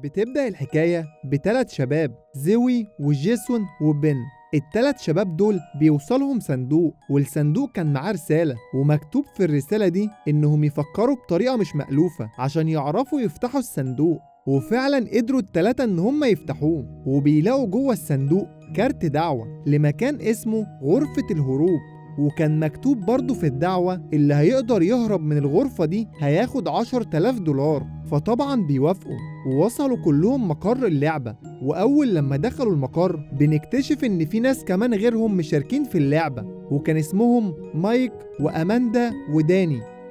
بتبدأ الحكاية بثلاث شباب، زوي وجيسون وبن. الثلاث شباب دول بيوصلهم صندوق، والصندوق كان معاه رسالة، ومكتوب في الرسالة دي إنهم يفكروا بطريقة مش مألوفة عشان يعرفوا يفتحوا الصندوق. وفعلا قدروا التلاتة إن هم يفتحوه، وبيلاقوا جوه الصندوق كارت دعوة لمكان اسمه غرفة الهروب. وكان مكتوب برضه في الدعوة اللي هيقدر يهرب من الغرفة دي هياخد 10,000 دولار. فطبعا بيوافقوا، ووصلوا كلهم مقر اللعبة. وأول لما دخلوا المقر بنكتشف إن في ناس كمان غيرهم مشاركين في اللعبة، وكان اسمهم مايك وأماندا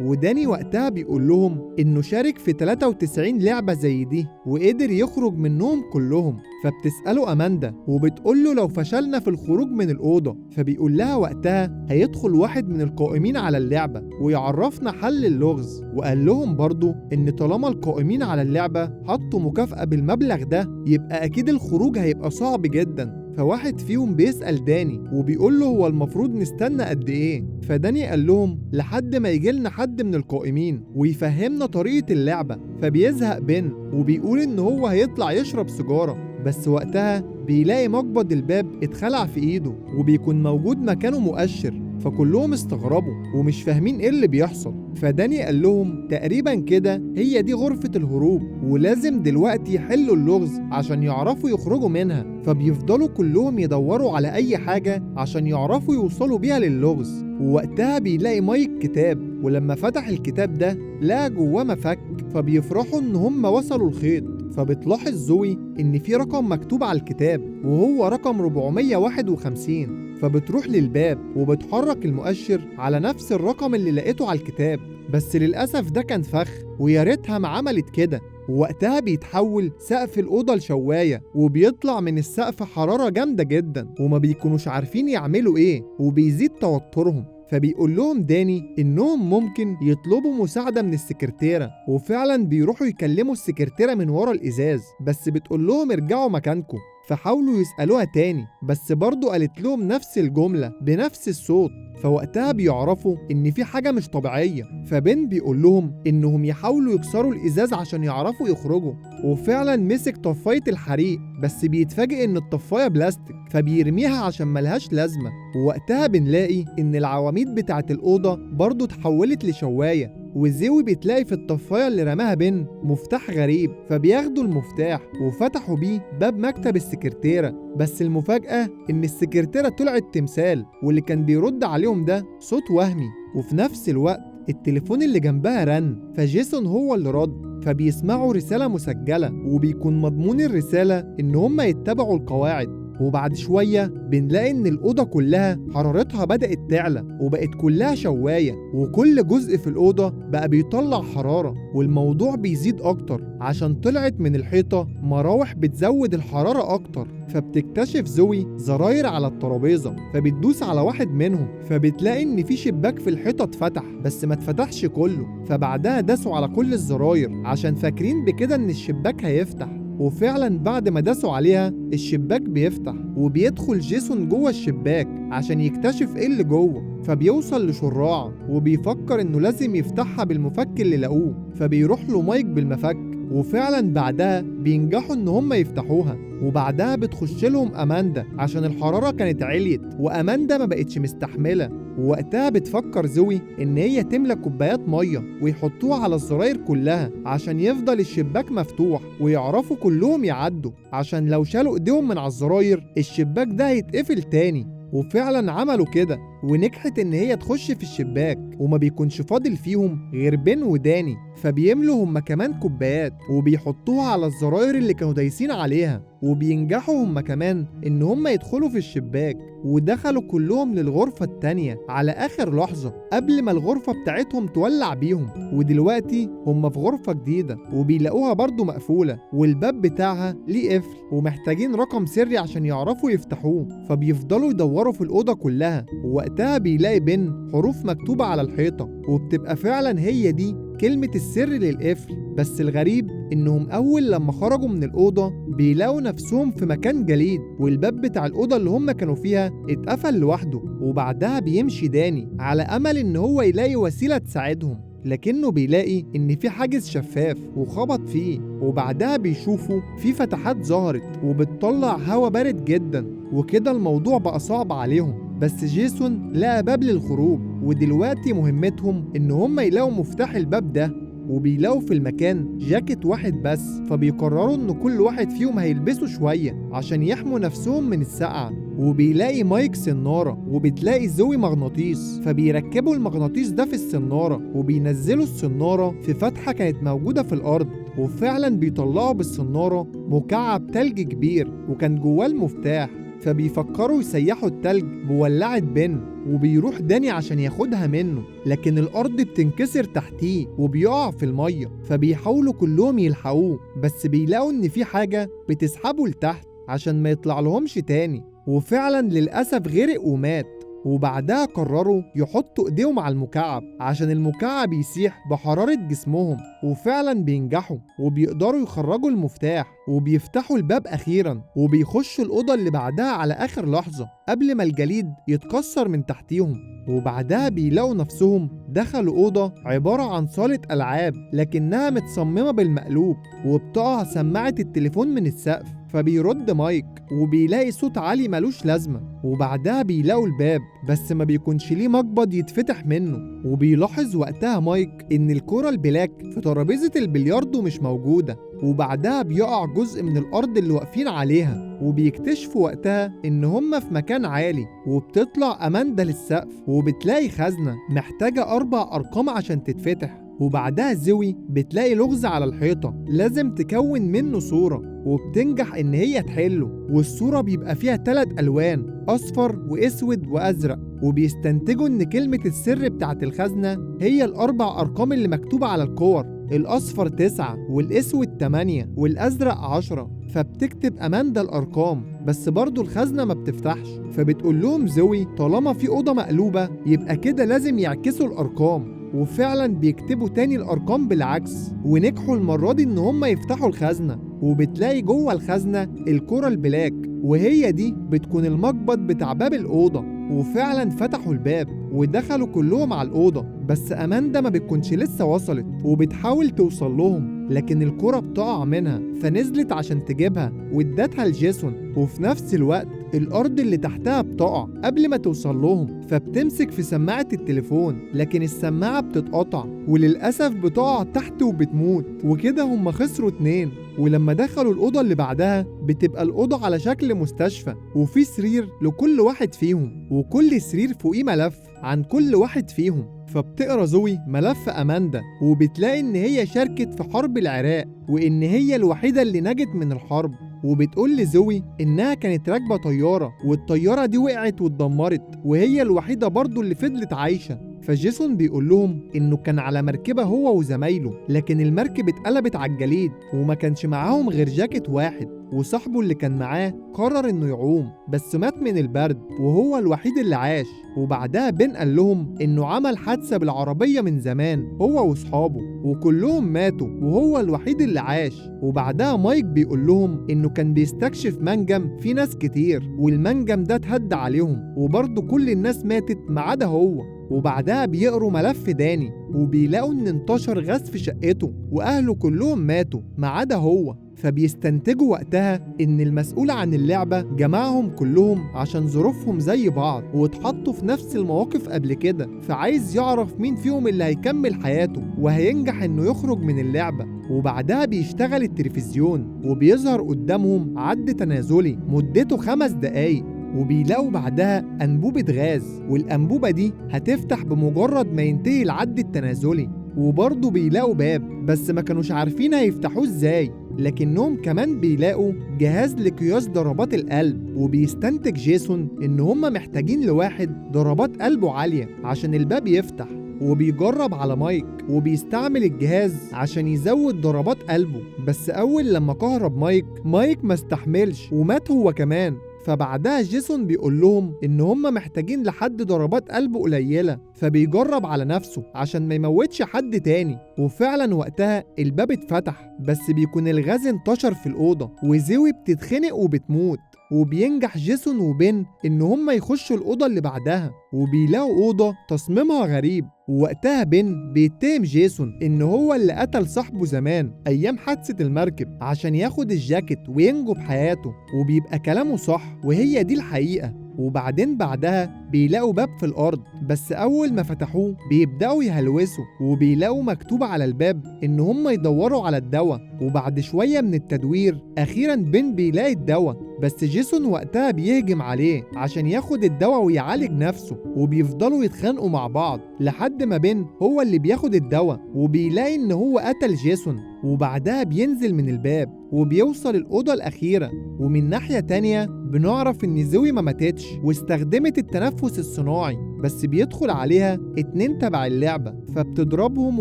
وداني وقتها بيقول لهم إنه شارك في 93 لعبة زي دي وقدر يخرج منهم كلهم. فبتسأله أماندا وبتقوله لو فشلنا في الخروج من الأوضة، فبيقول لها وقتها هيدخل واحد من القائمين على اللعبة ويعرفنا حل اللغز. وقال لهم برضو إن طالما القائمين على اللعبة حطوا مكافأة بالمبلغ ده، يبقى أكيد الخروج هيبقى صعب جدا. فواحد فيهم بيسأل داني وبيقول له هو المفروض نستنى قد ايه؟ فداني قال لهم لحد ما يجيلنا حد من القائمين ويفهمنا طريقة اللعبة. فبيزهق بن وبيقول ان هو هيطلع يشرب سيجارة، بس وقتها بيلاقي مقبض الباب اتخلع في ايده وبيكون موجود مكانه مؤشر. فكلهم استغربوا ومش فاهمين ايه اللي بيحصل. فداني قال لهم تقريبا كده هي دي غرفة الهروب، ولازم دلوقتي يحلوا اللغز عشان يعرفوا يخرجوا منها. فبيفضلوا كلهم يدوروا على اي حاجة عشان يعرفوا يوصلوا بيها للغز. ووقتها بيلاقي مايك كتاب، ولما فتح الكتاب ده لقى جواه مفك. فبيفرحوا ان هم وصلوا الخيط. فبتلاحظ زوي ان في رقم مكتوب على الكتاب وهو رقم 451. فبتروح للباب وبتحرك المؤشر على نفس الرقم اللي لقيته على الكتاب، بس للأسف ده كان فخ، ويا ريتها ما عملت كده. ووقتها بيتحول سقف الأوضة لشواية، وبيطلع من السقف حرارة جامدة جدا، وما بيكونوش عارفين يعملوا ايه، وبيزيد توترهم. فبيقول لهم داني إنهم ممكن يطلبوا مساعدة من السكرتيرة، وفعلا بيروحوا يكلموا السكرتيرة من ورا الإزاز، بس بتقول لهم ارجعوا مكانكم. فحاولوا يسألوها تاني، بس برضو قالت لهم نفس الجملة بنفس الصوت. فوقتها بيعرفوا إن في حاجة مش طبيعية. فبن بيقول لهم إنهم يحاولوا يكسروا الإزاز عشان يعرفوا يخرجوا، وفعلا مسك طفاية الحريق، بس بيتفاجئ إن الطفاية بلاستيك فبيرميها عشان ملهاش لازمة. ووقتها بنلاقي إن العواميد بتاعة الأوضة برضو اتحولت لشواية. وزوي بتلاقي في الطفاية اللي رماها بن مفتاح غريب، فبياخدوا المفتاح وفتحوا بيه باب مكتب السكرتيرة. بس المفاجأة إن السكرتيرة طلعت تمثال، واللي كان بيرد عليهم ده صوت وهمي. وفي نفس الوقت التليفون اللي جنبها رن، فجيسون هو اللي رد. فبيسمعوا رسالة مسجلة، وبيكون مضمون الرسالة إن هم يتبعوا القواعد. وبعد شوية بنلاقي إن الأوضة كلها حرارتها بدأت تعلى وبقت كلها شواية، وكل جزء في الأوضة بقى بيطلع حرارة. والموضوع بيزيد أكتر عشان طلعت من الحيطة مراوح بتزود الحرارة أكتر. فبتكتشف زوي زراير على الترابيزة، فبتدوس على واحد منهم، فبتلاقي إن في شباك في الحيطة اتفتح، بس ما اتفتحش كله. فبعدها داسوا على كل الزراير عشان فاكرين بكده إن الشباك هيفتح. وفعلا بعد ما داسوا عليها الشباك بيفتح، وبيدخل جيسون جوه الشباك عشان يكتشف ايه اللي جوه. فبيوصل لشراع وبيفكر انه لازم يفتحها بالمفك اللي لقوه، فبيروح له مايك بالمفك، وفعلا بعدها بينجحوا ان هم يفتحوها. وبعدها بتخش لهم اماندا عشان الحرارة كانت عليت، واماندا ما بقتش مستحملة. ووقتها بتفكر زوي ان هي تملى كوبايات ميه ويحطوها على الزراير كلها عشان يفضل الشباك مفتوح ويعرفوا كلهم يعدوا، عشان لو شالوا ايديهم من على الزراير الشباك ده هيتقفل تاني. وفعلا عملوا كده، ونجحت ان هي تخش في الشباك، وما بيكونش فاضل فيهم غير بن وداني. فبيملوا هما كمان كوبايات وبيحطوها على الزراير اللي كانوا دايسين عليها، وبينجحوا هما كمان ان هما يدخلوا في الشباك. ودخلوا كلهم للغرفة التانية على اخر لحظة قبل ما الغرفة بتاعتهم تولع بيهم. ودلوقتي هما في غرفة جديدة وبيلاقوها برضو مقفولة، والباب بتاعها ليه قفل، ومحتاجين رقم سري عشان يعرفوا يفتحوه. فبيفضلوا يدوروا في الأوضة كلها، ووقتها بيلاقي بن حروف مكتوبة على الحيطة، وبتبقى فعلا هي دي كلمة السر للقفل. بس الغريب إنهم أول لما خرجوا من الأوضة بيلاقوا نفسهم في مكان جليد، والباب بتاع الأوضة اللي هم كانوا فيها اتقفل لوحده. وبعدها بيمشي داني على أمل إن هو يلاقي وسيلة تساعدهم. لكنه بيلاقي إن في حاجز شفاف وخبط فيه، وبعدها بيشوفوا في فتحات ظهرت وبتطلع هوا بارد جدا، وكده الموضوع بقى صعب عليهم. بس جيسون لقى باب للخروج، ودلوقتي مهمتهم إن هم يلاقوا مفتاح الباب ده، وبيلاقوا في المكان جاكيت واحد بس، فبيقرروا إن كل واحد فيهم هيلبسوا شوية عشان يحموا نفسهم من السقعة. وبيلاقي مايك سنارة، وبتلاقي زوي مغناطيس، فبيركبوا المغناطيس ده في السنارة وبينزلوا السنارة في فتحة كانت موجودة في الأرض، وفعلا بيطلعوا بالسنارة مكعب تلج كبير وكان جواه المفتاح. فبيفكروا يسيحوا التلج بولعة بن، وبيروح داني عشان ياخدها منه، لكن الأرض بتنكسر تحتيه وبيقع في المية، فبيحاولوا كلهم يلحقوه، بس بيلاقوا إن في حاجة بتسحبه لتحت عشان ما يطلع لهمش تاني، وفعلا للأسف غرق ومات. وبعدها قرروا يحطوا ايديهم على المكعب عشان المكعب يسيح بحرارة جسمهم، وفعلا بينجحوا وبيقدروا يخرجوا المفتاح وبيفتحوا الباب أخيرا، وبيخشوا الأوضة اللي بعدها على آخر لحظة قبل ما الجليد يتكسر من تحتيهم. وبعدها بيلاقوا نفسهم دخلوا أوضة عبارة عن صالة ألعاب، لكنها متصممة بالمقلوب، وبتقع سماعة التليفون من السقف، فبيرد مايك وبيلاقي صوت عالي ملوش لازمة. وبعدها بيلاقوا الباب بس ما بيكونش ليه مقبض يتفتح منه، وبيلاحظ وقتها مايك إن الكرة البلاك في ترابيزة البلياردو مش موجودة، وبعدها بيقع جزء من الأرض اللي واقفين عليها، وبيكتشفوا وقتها إن هما في مكان عالي، وبتطلع أماندا للسقف وبتلاقي خزنة محتاجة 4 أرقام عشان تتفتح. وبعدها زوي بتلاقي لغز على الحيطة لازم تكون منه صورة، وبتنجح إن هي تحله، والصورة بيبقى فيها 3 ألوان، أصفر وأسود وأزرق، وبيستنتجوا إن كلمة السر بتاعت الخزنة هي ال4 أرقام اللي مكتوبة على الكور، الأصفر 9 والأسود 8 والأزرق 10. فبتكتب أماندا الأرقام، بس برضو الخزنة ما بتفتحش، فبتقول لهم زوي طالما في أوضة مقلوبة يبقى كده لازم يعكسوا الأرقام، وفعلا بيكتبوا تاني الأرقام بالعكس، ونجحوا المرة دي إن هم يفتحوا الخزنة، وبتلاقي جوه الخزنة الكرة البلاك، وهي دي بتكون المقبض بتاع باب الأوضة. وفعلا فتحوا الباب ودخلوا كلهم على الأوضة، بس أماندا ما بتكونش لسه وصلت وبتحاول توصل لهم، لكن الكرة بتقع منها، فنزلت عشان تجيبها وادتها لجيسون، وفي نفس الوقت الأرض اللي تحتها بتقع قبل ما توصل لهم، فبتمسك في سماعة التليفون، لكن السماعة بتتقطع وللأسف بتقع تحت وبتموت، وكده هم خسروا 2. ولما دخلوا الأوضة اللي بعدها بتبقى الأوضة على شكل مستشفى، وفي سرير لكل واحد فيهم، وكل سرير فوقيه ملف عن كل واحد فيهم. فبتقرا زوي ملف أماندا، وبتلاقي إن هي شاركت في حرب العراق، وإن هي الوحيدة اللي نجت من الحرب، وبتقول لزوي إنها كانت راكبة طيارة والطيارة دي وقعت واتدمرت، وهي الوحيدة برضو اللي فضلت عايشة. فجيسون بيقول لهم إنه كان على مركبة هو وزمايله، لكن المركب اتقلبت على الجليد وما كانش معاهم غير جاكيت واحد، وصاحبه اللي كان معاه قرر إنه يعوم بس مات من البرد وهو الوحيد اللي عاش. وبعدها بن قال لهم إنه عمل حادثة بالعربية من زمان هو وصحابه وكلهم ماتوا وهو الوحيد اللي عاش. وبعدها مايك بيقول لهم إنه كان بيستكشف منجم فيه ناس كتير، والمنجم ده اتهد عليهم وبرضه كل الناس ماتت ما عدا هو. وبعدها بيقروا ملف داني وبيلاقوا إن انتشر غاز في شقته وأهله كلهم ماتوا ما عدا هو، فبيستنتجوا وقتها إن المسؤول عن اللعبة جمعهم كلهم عشان ظروفهم زي بعض واتحطوا في نفس المواقف قبل كده، فعايز يعرف مين فيهم اللي هيكمل حياته وهينجح إنه يخرج من اللعبة. وبعدها بيشتغل التلفزيون وبيظهر قدامهم عد تنازلي مدته 5 دقايق، وبيلاقوا بعدها أنبوبة غاز، والأنبوبة دي هتفتح بمجرد ما ينتهي العد التنازلي. وبرضه بيلاقوا باب بس ما كانوش عارفين هيفتحوه ازاي، لكنهم كمان بيلاقوا جهاز لقياس ضربات القلب، وبيستنتج جيسون ان هم محتاجين لواحد ضربات قلبه عالية عشان الباب يفتح، وبيجرب على مايك وبيستعمل الجهاز عشان يزود ضربات قلبه، بس اول لما كهرب مايك ما استحملش ومات هو كمان. فبعدها جيسون بيقول لهم ان هم محتاجين لحد ضربات قلبه قليلة، فبيجرب على نفسه عشان ما يموتش حد تاني. وفعلا وقتها الباب اتفتح بس بيكون الغاز انتشر في الأوضة وزوي بتتخنق وبتموت. وبينجح جيسون وبن إن هما يخشوا الأوضة اللي بعدها، وبيلاقوا أوضة تصميمها غريب. ووقتها بن بيتهم جيسون إن هو اللي قتل صاحبه زمان أيام حادثة المركب عشان ياخد الجاكيت وينجو بحياته، وبيبقى كلامه صح وهي دي الحقيقة. وبعدين بعدها بيلاقوا باب في الأرض، بس أول ما فتحوه بيبدأوا يهلوسوا، وبيلاقوا مكتوب على الباب إن هم يدوروا على الدواء. وبعد شوية من التدوير أخيرا بن بيلاقي الدواء، بس جيسون وقتها بيهجم عليه عشان ياخد الدواء ويعالج نفسه، وبيفضلوا يتخانقوا مع بعض لحد ما بن هو اللي بياخد الدواء وبيلاقي إن هو قتل جيسون. وبعدها بينزل من الباب وبيوصل الأوضة الأخيرة. ومن ناحية تانية بنعرف إن زوي ما ماتتش واستخدمت التنفس الصناعي، بس بيدخل عليها 2 تبع اللعبة فبتضربهم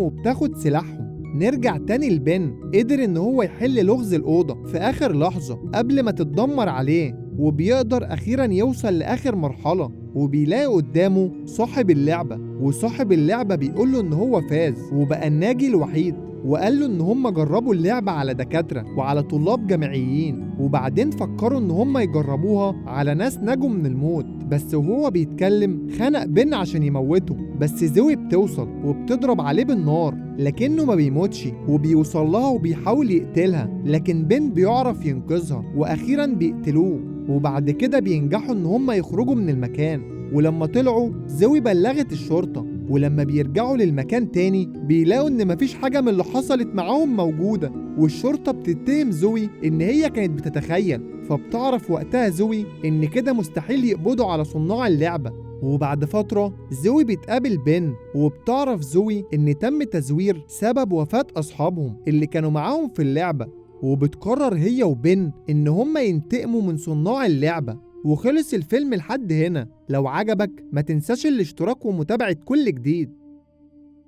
وبتاخد سلاحهم. نرجع تاني لبن، قدر إن هو يحل لغز الأوضة في آخر لحظة قبل ما تتدمر عليه، وبيقدر أخيرا يوصل لآخر مرحلة وبيلاقي قدامه صاحب اللعبة. وصاحب اللعبة بيقوله إن هو فاز وبقى الناجي الوحيد، وقال له إن هم جربوا اللعبة على دكاترة وعلى طلاب جامعيين، وبعدين فكروا إن هم يجربوها على ناس نجوا من الموت. بس وهو بيتكلم خنق بن عشان يموته، بس زوي بتوصل وبتضرب عليه بالنار لكنه ما بيموتش، وبيوصل لها وبيحاول يقتلها، لكن بن بيعرف ينقذها وأخيرا بيقتلوه. وبعد كده بينجحوا إن هم يخرجوا من المكان. ولما طلعوا زوي بلغت الشرطة، ولما بيرجعوا للمكان تاني بيلاقوا إن مفيش حاجة من اللي حصلت معاهم موجودة، والشرطة بتتهم زوي إن هي كانت بتتخيل. فبتعرف وقتها زوي إن كده مستحيل يقبضوا على صناع اللعبة. وبعد فترة زوي بتقابل بن، وبتعرف زوي إن تم تزوير سبب وفاة أصحابهم اللي كانوا معاهم في اللعبة، وبتقرر هي وبن إن هما ينتقموا من صناع اللعبة. وخلص الفيلم لحد هنا. لو عجبك ما تنساش الاشتراك ومتابعة كل جديد.